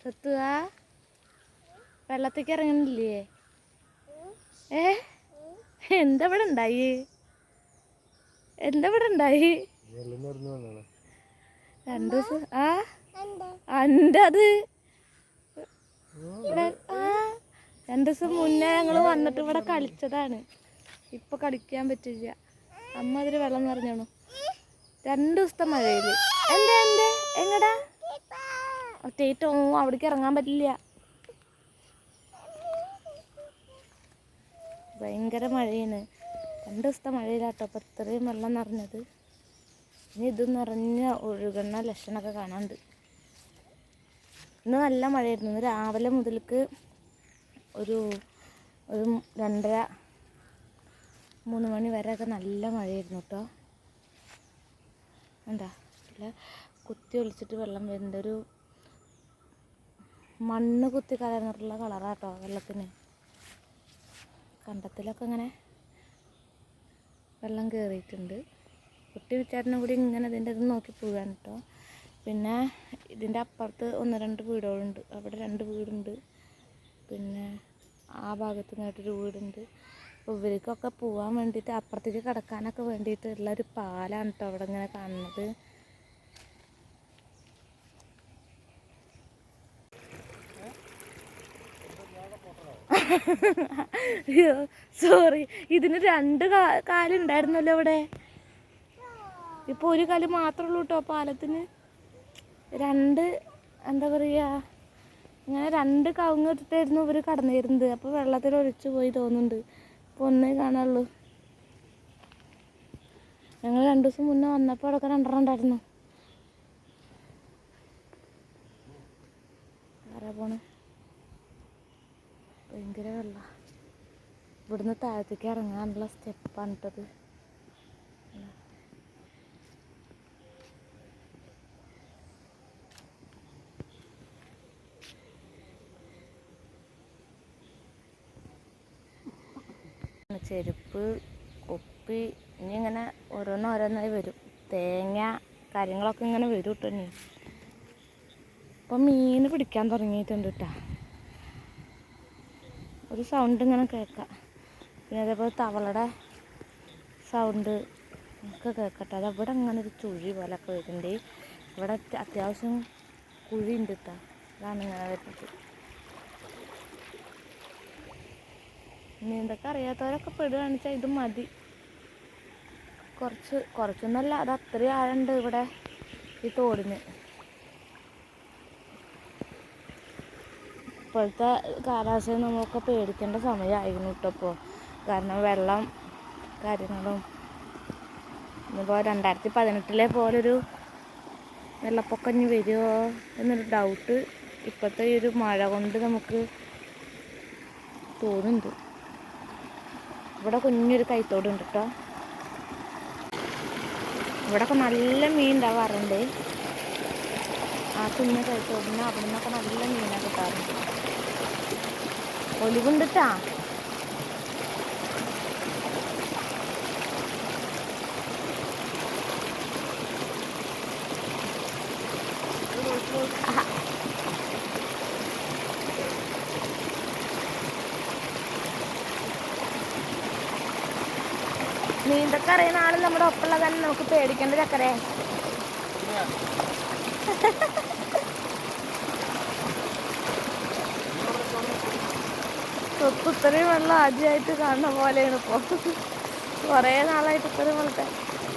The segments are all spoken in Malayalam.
സത്തുവാ വെള്ളത്തേക്ക് ഇറങ്ങണില്ലേ? എന്താ ഇവിടെ ഉണ്ടായി? എന്താ ഇവിടെ ഉണ്ടായി? 2 ദിവസം എൻ്റെ അത് 2 ദിവസം മുന്നേ ഞങ്ങൾ വന്നിട്ട് ഇവിടെ കളിച്ചതാണ്. ഇപ്പൊ കളിക്കാൻ പറ്റില്ല. അമ്മ അതിൽ വെള്ളം നിറഞ്ഞാണോ? 2 ദിവസത്തെ മഴയിൽ എന്താ എന്താ എങ്ങടാ ഒറ്റയിട്ടോ അവിടേക്ക് ഇറങ്ങാൻ പറ്റില്ല. ഭയങ്കര മഴയാണ്. 2 ദിവസത്തെ മഴയിലാട്ടോ അപ്പം ഇത്രയും വെള്ളം നിറഞ്ഞത്. ഇനി ഇത് നിറഞ്ഞ ഒഴുകുന്ന ലക്ഷണമൊക്കെ കാണാനുണ്ട്. ഇന്ന് നല്ല മഴയായിരുന്നു. ഇന്ന് രാവിലെ മുതൽക്ക് ഒരു 2:30-3 മണി വരെയൊക്കെ നല്ല മഴയായിരുന്നു കേട്ടോ. എന്താ നല്ല കുത്തി ഒലിച്ചിട്ട് വെള്ളം വരുന്നുണ്ട്. ഒരു മണ്ണ് കുത്തി കലർന്നിട്ടുള്ള കളറാട്ടോ വെള്ളത്തിന്. കണ്ടത്തിലൊക്കെ ഇങ്ങനെ വെള്ളം കയറിയിട്ടുണ്ട്. കുട്ടി വിച്ചാരനും കൂടി ഇങ്ങനെ ഇതിൻ്റെ ഇത് നോക്കി പോവുകയാണ് കേട്ടോ. പിന്നെ ഇതിൻ്റെ അപ്പുറത്ത് 1-2 വീടുകളുണ്ട്. അവിടെ 2 വീടുണ്ട്. പിന്നെ ആ ഭാഗത്ത് നിന്നായിട്ടൊരു വീടുണ്ട്. അപ്പോൾ ഇവർക്കൊക്കെ പോകാൻ വേണ്ടിയിട്ട് അപ്പുറത്തേക്ക് കിടക്കാനൊക്കെ വേണ്ടിയിട്ടുള്ളൊരു പാലാണ് കേട്ടോ അവിടെ ഇങ്ങനെ കാണുന്നത്. അയ്യോ സോറി, ഇതിന് 2 കാലുണ്ടായിരുന്നല്ലോ ഇവിടെ. ഇപ്പോൾ 1 കാല് മാത്രമേ ഉള്ളൂ കേട്ടോ പാലത്തിന്. 2 എന്താ പറയുക, ഇങ്ങനെ 2 കവുങ്ങ് ഇട്ടിട്ടായിരുന്നു ഇവർ കടന്നിരുന്നത്. അപ്പോൾ വെള്ളത്തിൽ ഒലിച്ചു പോയി തോന്നുന്നുണ്ട്. ഇപ്പോൾ 1 കാണാനുള്ളൂ. ഞങ്ങൾ 2 ദിവസം മുന്നേ വന്നപ്പോൾ അവിടെയൊക്കെ 2 ഉണ്ടായിരുന്നു. ആരാ പോണേ? ഭയങ്കര വെള്ളം. ഇവിടുന്ന് താഴത്തേക്ക് ഇറങ്ങാനുള്ള സ്റ്റെപ്പാണ് ഇട്ടത്. ചെരുപ്പ്, കുപ്പി, ഇനി ഇങ്ങനെ ഓരോന്നോരോന്നായി വരും. തേങ്ങ കാര്യങ്ങളൊക്കെ ഇങ്ങനെ വരും കേട്ടോ. ഇനി ഇപ്പം മീൻ പിടിക്കാൻ തുടങ്ങിയിട്ടുണ്ട് കേട്ടോ. ഒരു സൗണ്ട് ഇങ്ങനെ കേൾക്കാം. പിന്നെ അതേപോലെ തവളയുടെ സൗണ്ട് ഒക്കെ കേൾക്കട്ടെ. അതവിടെ അങ്ങനെ ഒരു ചുഴി പോലൊക്കെ വരുന്നുണ്ട്. ഇവിടെ അത്യാവശ്യം കുഴി ഉണ്ട് കേട്ടോ. അതാണ് ഇങ്ങനെ വരുന്നത്. നീന്തൊക്കെ അറിയാത്തവരൊക്കെ പെടുകയാണെന്ന് വെച്ചാൽ ഇത് മതി. കുറച്ചൊന്നല്ല, അത് അത്രയും ആഴുണ്ട് ഇവിടെ ഈ തോടിന്. ഇപ്പോഴത്തെ കാലാവസ്ഥ നമ്മളൊക്കെ പേടിക്കേണ്ട സമയമായിരുന്നു കേട്ടോ ഇപ്പോൾ. കാരണം വെള്ളം കാര്യങ്ങളും ഇന്നിപ്പോൾ 2018 പോലൊരു വെള്ളപ്പൊക്കം ഇനി വരുമോ എന്നൊരു ഡൗട്ട് ഇപ്പോഴത്തെ ഈ ഒരു മഴ കൊണ്ട് നമുക്ക് തോന്നുന്നുണ്ട്. ഇവിടെ കുഞ്ഞൊരു കൈത്തോടുണ്ട് കേട്ടോ. ഇവിടെയൊക്കെ നല്ല മീൻ ഉണ്ടാവാറുണ്ട്. ആ കുഞ്ഞു കൈത്തോടിന് അവിടെ നിന്നൊക്കെ നല്ല മീനൊക്കെ കിട്ടാറുണ്ട്. ഒലിവുണ്ട് കേട്ടാ. നീന്തൊക്കെ അറിയുന്ന ആൾ നമ്മുടെ ഒപ്പമുള്ള തന്നെ നമുക്ക് പേടിക്കേണ്ട ചക്കരെ. തൊട്ട് ഇത്രയും വെള്ളം ആദ്യമായിട്ട് കാണുന്ന പോലെയാണ് ഇപ്പോൾ. കുറേ നാളായിട്ട് ഇത്രയും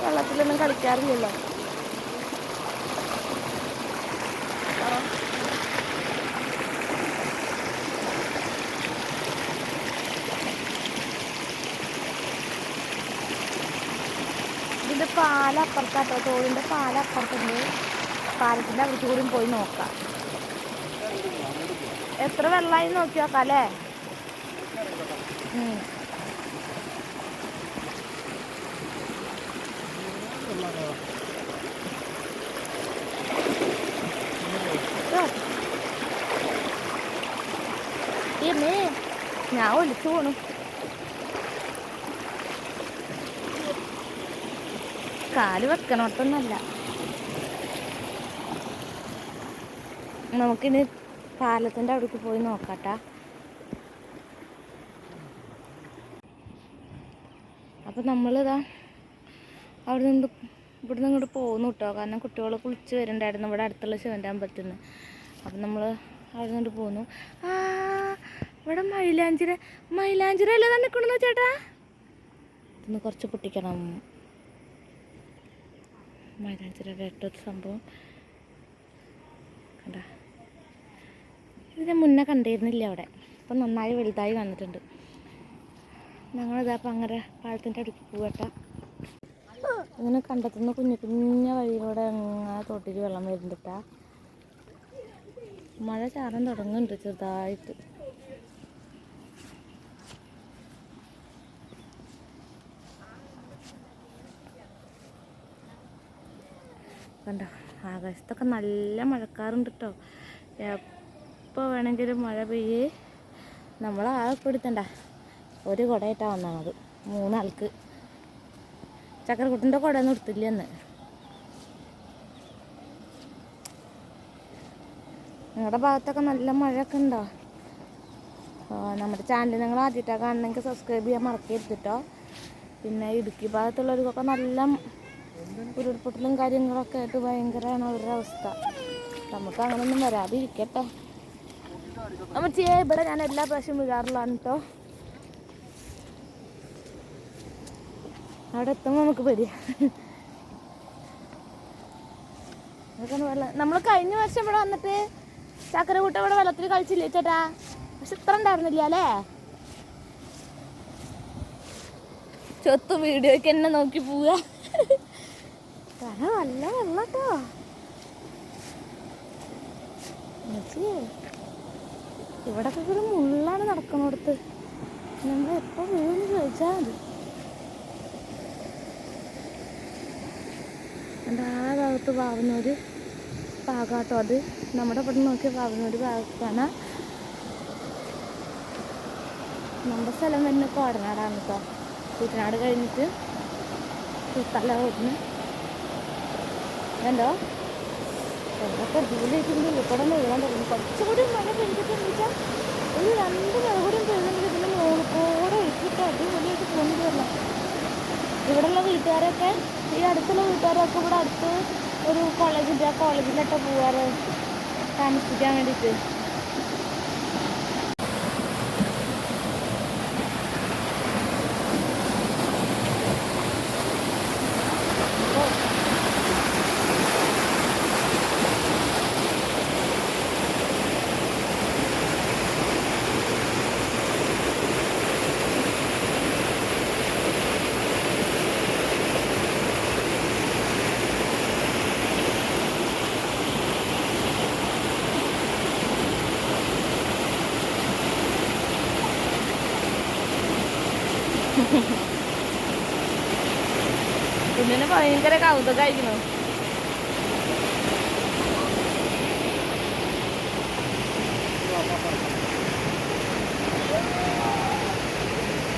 വെള്ളത്തിലൊന്നും കളിക്കാറില്ലല്ലോ. ഇതിൻ്റെ പാലപ്പുറത്താട്ടോ, തോടിൻ്റെ പാലപ്പുറത്തുണ്ട്. പാലത്തിൻ്റെ അവിടേക്ക് കൂടി പോയി നോക്കാം. എത്ര വെള്ളമായി നോക്കി നോക്കാം അല്ലേ? ഞാൻ ഒലിച്ചു പോണു. കാല് വെക്കണോട്ടൊന്നല്ല. നമുക്കിനി പാലത്തിൻ്റെ അവിടേക്ക് പോയി നോക്കാട്ടാ. അപ്പം നമ്മളിതാ അവിടെ നിന്ന് ഇവിടുന്ന് ഇങ്ങോട്ട് പോകുന്നു കേട്ടോ. കാരണം കുട്ടികൾ കുളിച്ച് വരുന്നുണ്ടായിരുന്നു ഇവിടെ അടുത്തുള്ള ശിവൻ്റെ അമ്പലത്തിൽ നിന്ന്. അപ്പം നമ്മൾ അവിടെ നിന്ന് പോന്നു. ആ ഇവിടെ മൈലാഞ്ചിര അല്ലേ തന്നെ നിൽക്കണമെന്ന് ചേട്ടാ. ഇന്ന് കുറച്ച് പൊട്ടിക്കണം. മൈലാഞ്ചിരയുടെ ഏറ്റവും സംഭവം കണ്ട. ഇതിനെ മുന്നേ കണ്ടിരുന്നില്ല അവിടെ. അപ്പം നന്നായി വലുതായി വന്നിട്ടുണ്ട്. ഞങ്ങളിതപ്പം അങ്ങനെ പാലത്തിൻ്റെ അടുത്ത് പോകട്ടെ. ഇങ്ങനെ കണ്ടെത്തുന്ന കുഞ്ഞു കുഞ്ഞ വഴിയിലൂടെ അങ്ങനെ തോട്ടിൽ വെള്ളം വരുന്നുണ്ടാ. മഴ ചാറാൻ തുടങ്ങുന്നുണ്ട് ചെറുതായിട്ട്. കണ്ടോ ആകാശത്തൊക്കെ നല്ല മഴക്കാറുണ്ട് കേട്ടോ. എപ്പോൾ വേണമെങ്കിലും മഴ പെയ്യേ. നമ്മളാകെ പിടുത്തണ്ട ഒരു കുടയിട്ടാണ് വന്നത് 3 ആൾക്ക്. ചക്കരക്കുട്ടൻ്റെ കുടയൊന്നും എടുത്തില്ലെന്ന്. നിങ്ങളുടെ ഭാഗത്തൊക്കെ നല്ല മഴയൊക്കെ ഉണ്ടോ? നമ്മുടെ ചാനൽ നിങ്ങൾ ആദ്യമായിട്ടാണ് കാണണമെങ്കിൽ സബ്സ്ക്രൈബ് ചെയ്യാൻ മറക്കരുത് കേട്ടോ. പിന്നെ ഇടുക്കി ഭാഗത്തുള്ളവർക്കൊക്കെ നല്ല ഉരുൾപൊട്ടലും കാര്യങ്ങളൊക്കെ ആയിട്ട് ഭയങ്കരമാണ് അവരുടെ അവസ്ഥ. നമുക്ക് അങ്ങനെയൊന്നും വരാതിരിക്കട്ടെ. അമ്മച്ചിയെ ഇവിടെ ഞാൻ എല്ലാ പ്രാവശ്യവും വീഴാറുള്ളതാണ് കേട്ടോ. അവിടെ എത്തുമ്പോൾ നമുക്ക് പേടിയാ. അതൊക്കെ വെള്ളം നമ്മൾ കഴിഞ്ഞ വർഷം ഇവിടെ വന്നിട്ട് ചക്കരകൂട്ട ഇവിടെ വെള്ളത്തിൽ കളിച്ചില്ലേ ചേട്ടാ? പക്ഷെ ഇത്ര ഉണ്ടായിരുന്നില്ല അല്ലേ? ചൊത്തു വീഡിയോയ്ക്ക് എന്നെ നോക്കി പോവുക. കാരണം നല്ല വെള്ളം കേട്ടോ. ഇവിടൊക്കെ ഒരു മുള്ളാണ് നടക്കുന്നിടത്ത്. നമ്മൾ എപ്പോൾ വീണെന്ന് ചോദിച്ചാൽ മതി. എൻ്റെ ആ ഭാഗത്ത് പാവുന്നൊരു ഭാഗമാട്ടോ അത്. നമ്മുടെ ഇവിടെ നോക്കിയ പാവുന്നൊരു ഭാഗത്താണ്. നമ്മുടെ സ്ഥലം തന്നെ കോടനാടാണ് കേട്ടോ. കുട്ടനാട് കഴിഞ്ഞിട്ട് സ്ഥലം ഓടുന്നു. എന്തോ വെള്ളമൊക്കെ അടിപൊളിയായിട്ടുണ്ട്. ഇവിടെ വീഴാൻ തുടങ്ങി. കുറച്ചുകൂടി മഴ പെയ്തിട്ടെന്ന് വെച്ചാൽ ഒരു 2 മഴ കൂടി പെയ്യുന്നുണ്ടെങ്കിൽ ഇതിൻ്റെ മുകളിൽ കൂടെ ഒഴിച്ചിട്ട് അടിപൊളിയായിട്ട് പോകുന്നത് വരണം. ഇവിടെയുള്ള വീട്ടുകാരൊക്കെ ഈ അടുത്തുള്ള വീട്ടുകാരൊക്കെ ഇവിടെ അടുത്ത് ഒരു കോളേജുണ്ട്. ആ കോളേജിലൊക്കെ പോവാറ് താമസിക്കാൻ വേണ്ടിയിട്ട്. കുഞ്ഞിന് ഭയങ്കര കൗതുകമായിരുന്നു.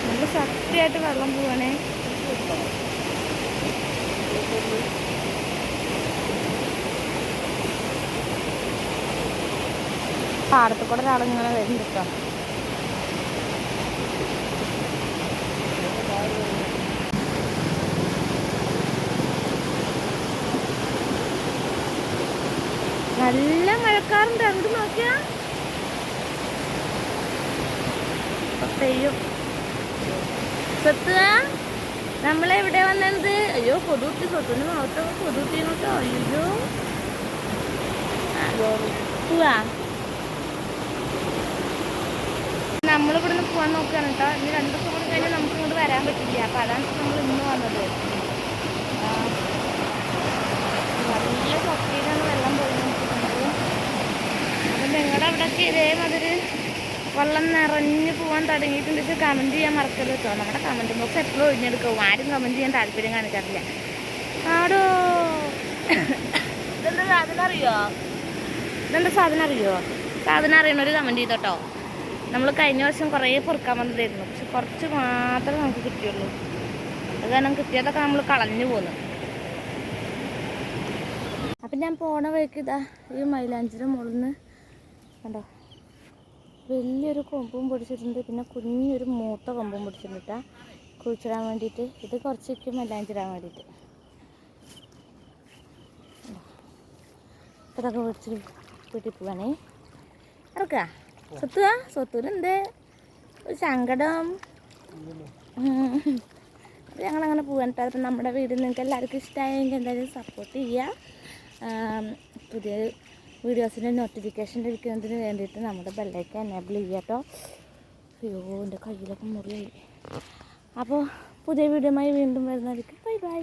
നല്ല ശക്തിയായിട്ട് വെള്ളം പോവാണേ. പാടത്ത് കൂടെ ഒരാളിങ്ങനെ വരുന്നുണ്ട് കേട്ടോ. നല്ല മഴക്കാറുണ്ട്. അങ്ങോട്ട് നോക്കിയാ പെയ്യും. സ്വത്തുക നമ്മളെവിടെ വന്നത്? അയ്യോ കൊതുട്ടി. സ്വത്തിന് മുഖത്തൊക്കെ കൊതുട്ടിനോട്ടോ. അയ്യോ പോവാ. നമ്മളിവിടുന്ന് പോകാൻ നോക്കുകയാണ് കേട്ടോ. ഇനി 2 ദിവസം കൂടി കഴിഞ്ഞാൽ നമുക്ക് ഇങ്ങോട്ട് വരാൻ പറ്റില്ല. അപ്പം അതാണ് നമ്മൾ ഇന്ന് വന്നത്. നല്ല ശക്തിയിലാണ് വെള്ളം പോയിരിക്കുന്നത്. അപ്പം നിങ്ങളുടെ അവിടെയൊക്കെ ഇതേമാതിരി വെള്ളം നിറഞ്ഞു പോകാൻ തുടങ്ങിയിട്ടുണ്ടെങ്കിൽ കമൻറ്റ് ചെയ്യാൻ മറക്കരുത് കേട്ടോ. നമ്മുടെ കമൻറ്റ് ബോക്സ് എപ്പോഴും ഒഴിഞ്ഞെടുക്കും. ആരും കമൻറ്റ് ചെയ്യാൻ താല്പര്യം കാണിക്കാറില്ല. ആടോ ഇതെന്താ സാധനം അറിയോ? സാധനം അറിയണൊരു കമൻറ്റ് ചെയ്തോട്ടോ. നമ്മൾ കഴിഞ്ഞ വർഷം കുറേ പൊറുക്കാൻ വന്നതായിരുന്നു. പക്ഷെ കുറച്ച് മാത്രമേ നമുക്ക് കിട്ടിയുള്ളൂ. അത് കാരണം കിട്ടിയതൊക്കെ നമ്മൾ കളഞ്ഞു പോന്നു. അപ്പം ഞാൻ പോണ വഴിക്ക് ഇതാ ഈ മൈലാഞ്ചിയുടെ മുകളിൽ നിന്ന് കണ്ടോ, വലിയൊരു കൊമ്പും പൊടിച്ചിട്ടുണ്ട്, പിന്നെ കുഞ്ഞൊരു മൂത്ത കൊമ്പും പൊടിച്ചിട്ടുണ്ട് കേട്ടോ, കുഴിച്ചിടാൻ വേണ്ടിയിട്ട്. ഇത് കുറച്ചേക്കും മല്ലാഞ്ചിടാൻ വേണ്ടിയിട്ട്. ഇതൊക്കെ പൊടിച്ച് വീട്ടിൽ പോവാണേ. ഇറക്കുക സ്വത്തൂരെന്ത് ഒരു സങ്കടം. ഞങ്ങളങ്ങനെ പോകാൻ കേട്ടോ. അപ്പം നമ്മുടെ വീട് നിങ്ങൾക്ക് എല്ലാവർക്കും ഇഷ്ടമായെങ്കിൽ എന്തായാലും സപ്പോർട്ട് ചെയ്യുക. പുതിയ വീഡിയോസിൻ്റെ നോട്ടിഫിക്കേഷൻ ലഭിക്കുന്നതിന് വേണ്ടിയിട്ട് നമ്മുടെ ബെല്ലൈക്കൻ എനേബിൾ ചെയ്യുക കേട്ടോ. അയ്യോ, എൻ്റെ കയ്യിലൊക്കെ മുറിയായി. അപ്പോൾ പുതിയ വീഡിയോയുമായി വീണ്ടും വരുന്നതായിരിക്കും. Bye bye.